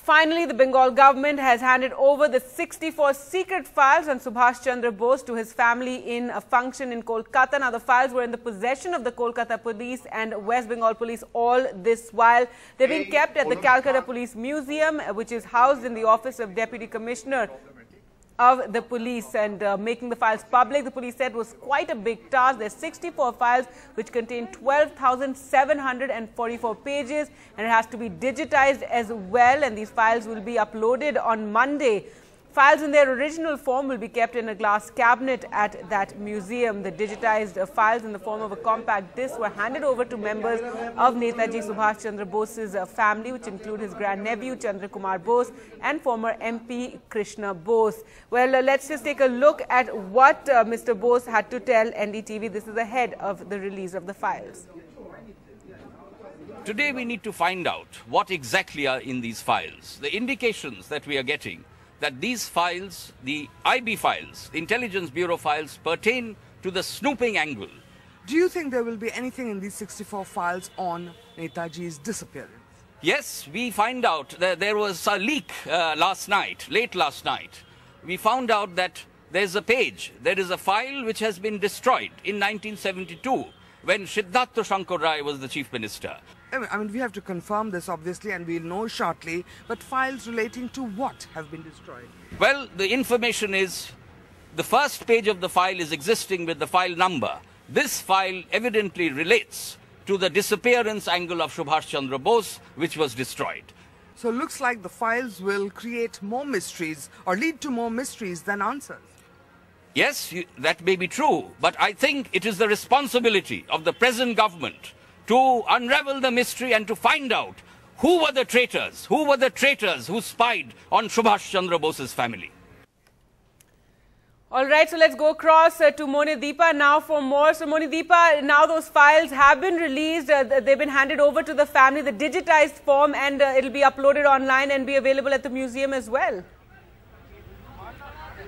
Finally, the Bengal government has handed over the 64 secret files on Subhas Chandra Bose to his family in a function in Kolkata. Now, the files were in the possession of the Kolkata police and West Bengal police all this while. They've been kept at the Calcutta Police Museum, which is housed in the office of Deputy Commissioner of the police, and making the files public, the police said, was quite a big task. There's 64 files which contain 12,744 pages, and it has to be digitized as well, and these files will be uploaded on Monday. Files in their original form will be kept in a glass cabinet at that museum. The digitized files in the form of a compact disc were handed over to members of Netaji Subhas Chandra Bose's family, which include his grandnephew Chandra Kumar Bose and former MP Krishna Bose. Well, let's just take a look at what Mr. Bose had to tell NDTV. This is ahead of the release of the files. Today we need to find out what exactly are in these files. The indications that we are getting that these files, the IB files, the Intelligence Bureau files, pertain to the snooping angle. Do you think there will be anything in these 64 files on Netaji's disappearance? Yes, we find out that there was a leak late last night. We found out that there's a page, there is a file which has been destroyed in 1972 when Siddhartha Shankar Rai was the Chief Minister. I mean, we have to confirm this, obviously, and we'll know shortly. But files relating to what have been destroyed? Well, the information is the first page of the file is existing with the file number. This file evidently relates to the disappearance angle of Subhas Chandra Bose, which was destroyed. So it looks like the files will create more mysteries or lead to more mysteries than answers. Yes, that may be true, but I think it is the responsibility of the present government to unravel the mystery and to find out who were the traitors who spied on Subhas Chandra Bose's family. All right, so let's go across to Monideepa now for more. So Monideepa, now those files have been released, they've been handed over to the family, the digitized form, and it'll be uploaded online and be available at the museum as well.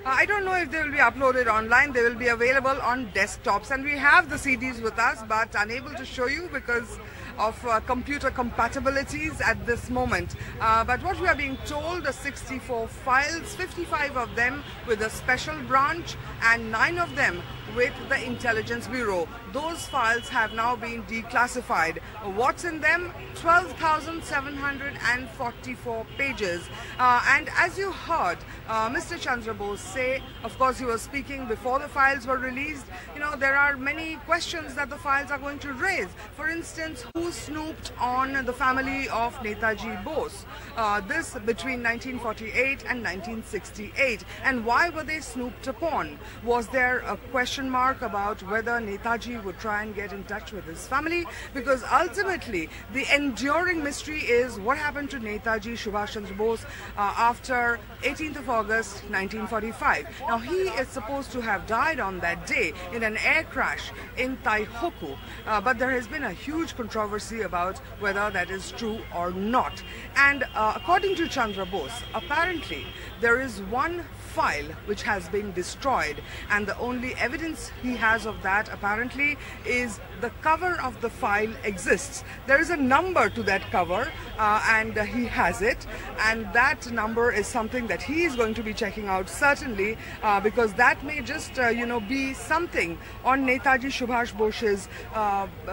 I don't know if they will be uploaded online. They will be available on desktops, and we have the CDs with us but unable to show you because of computer compatibilities at this moment. But what we are being told, the 64 files, 55 of them with a special branch and 9 of them with the Intelligence Bureau. Those files have now been declassified. What's in them? 12,744 pages. And as you heard Mr. Chandra Bose say, of course he was speaking before the files were released, you know, there are many questions that the files are going to raise. For instance, who snooped on the family of Netaji Bose? This between 1948 and 1968. And why were they snooped upon? Was there a question mark about whether Netaji would try and get in touch with his family? Because ultimately the enduring mystery is what happened to Netaji Subhas Chandra Bose after 18th of August 1945. Now he is supposed to have died on that day in an air crash in Taihoku, but there has been a huge controversy about whether that is true or not. And according to Chandra Bose, apparently there is one file which has been destroyed, and the only evidence he has of that apparently is the cover of the file exists. There is a number to that cover and he has it, and that number is something that he is going to be checking out certainly, because that may just be something on Netaji Subhas Bose's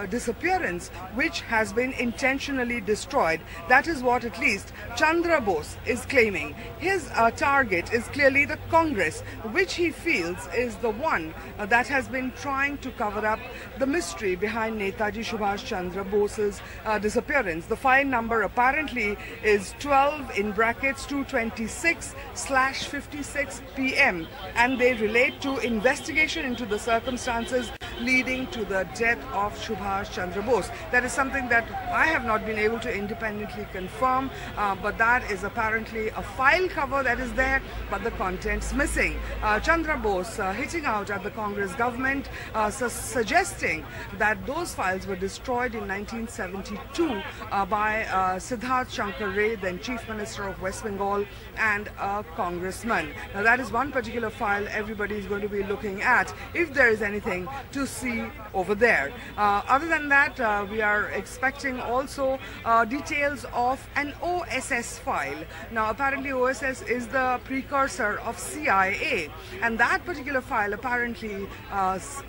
disappearance which has been intentionally destroyed. That is what at least Chandra Bose is claiming. His target is clearly the Congress, which he feels is the one that has been trying to cover up the mystery behind Netaji Subhas Chandra Bose's disappearance. The file number apparently is 12/226/56 PM, and they relate to investigation into the circumstances leading to the death of Subhas Chandra Bose. That is something that I have not been able to independently confirm, but that is apparently a file cover that is there, but the contents missing. Chandra Bose hitting out at the Congress government, suggesting that those files were destroyed in 1972 by Siddhartha Shankar Rai, then Chief Minister of West Bengal, and a congressman. Now that is one particular file everybody is going to be looking at if there is anything to see over there. Other than that, we are expecting also details of an OSS file. Now, apparently OSS is the precursor of CIA, and that particular file apparently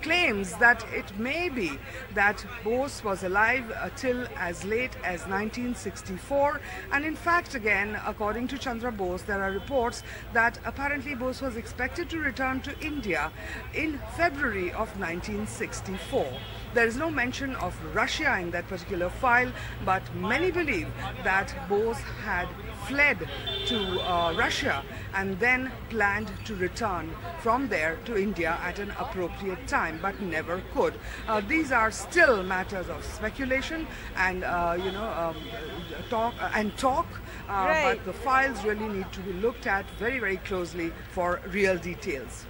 claims that it may be that Bose was alive till as late as 1964, and in fact, again, according to Chandra Bose, there are reports that apparently Bose was expected to return to India in February of 1964. There is no mention of Russia in that particular file, but many believe that Bose had fled to Russia and then planned to return from there to India at an appropriate time, but never could. These are still matters of speculation and talk, right. but the files really need to be looked at very, very closely for real details.